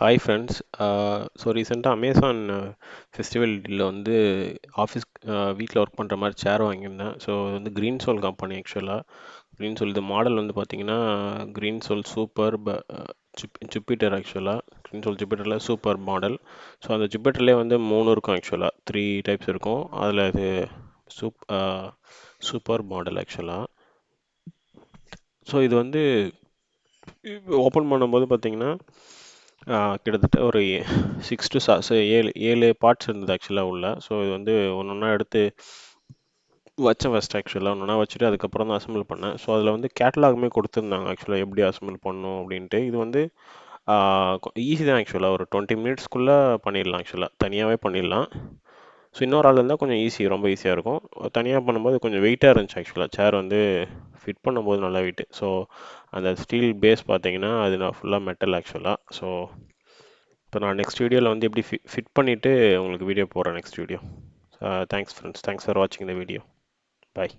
Hi friends. So ரீசெண்டாக Amazon ஃபெஸ்டிவலில் வந்து office வீட்டில் ஒர்க் பண்ணுற மாதிரி சேர் வாங்கியிருந்தேன். ஸோ இது வந்து க்ரீன் சோல் கம்பெனி ஆக்சுவலாக. க்ரீன் சோல் இது மாடல் வந்து பார்த்தீங்கன்னா க்ரீன் சோல் சூப்பர் ஜுப்பிட்டர் ஆக்சுவலாக. க்ரீன் சோல் ஜுப்பிட்டரில் சூப்பர் மாடல். ஸோ அந்த ஜுப்பிட்டர்லேயே வந்து 3 இருக்கும் ஆக்சுவலாக, 3 டைப்ஸ் இருக்கும். அதில் இது சூப் சூப்பர் மாடல் ஆக்சுவலாக. ஸோ இது வந்து ஓப்பன் பண்ணும்போது பார்த்தீங்கன்னா கிட்டத்தட்ட ஒரு 7 பார்ட்ஸ் இருந்தது ஆக்சுவலாக உள்ள. ஸோ இது வந்து ஒன்று ஒன்றா எடுத்து வச்சேன் ஃபஸ்ட் ஆக்சுவலாக. ஒன்று ஒன்றா வச்சுட்டு அதுக்கப்புறம் தான் அசம்பிள் பண்ணேன். ஸோ அதில் வந்து கேட்டலாகுமே கொடுத்துருந்தாங்க ஆக்சுவலாக, எப்படி அசம்பிள் பண்ணணும் அப்படின்ட்டு. இது வந்து ஈஸி தான் ஆக்சுவலாக, ஒரு 20 மினிட்ஸ்க்குள்ளே பண்ணிடலாம் ஆக்சுவலாக, தனியாகவே பண்ணிடலாம். ஸோ இன்னொரு ஆள் இருந்தால் கொஞ்சம் ரொம்ப ஈஸியாக இருக்கும். தனியாக பண்ணும்போது கொஞ்சம் வெயிட்டாக இருந்துச்சு ஆக்சுவலாக. சேர் வந்து ஃபிட் பண்ணும்போது நல்லா வெயிட்டு. ஸோ அந்த ஸ்டீல் பேஸ் பார்த்தீங்கன்னா அது நான் ஃபுல்லாக மெட்டல் ஆக்சுவலாக. ஸோ இப்போ நான் நெக்ஸ்ட் வீடியோவில் வந்து எப்படி ஃபிட் பண்ணிவிட்டு உங்களுக்கு வீடியோ போடுறேன் next video. Thanks friends, thanks for வாட்சிங் த வீடியோ. பாய்.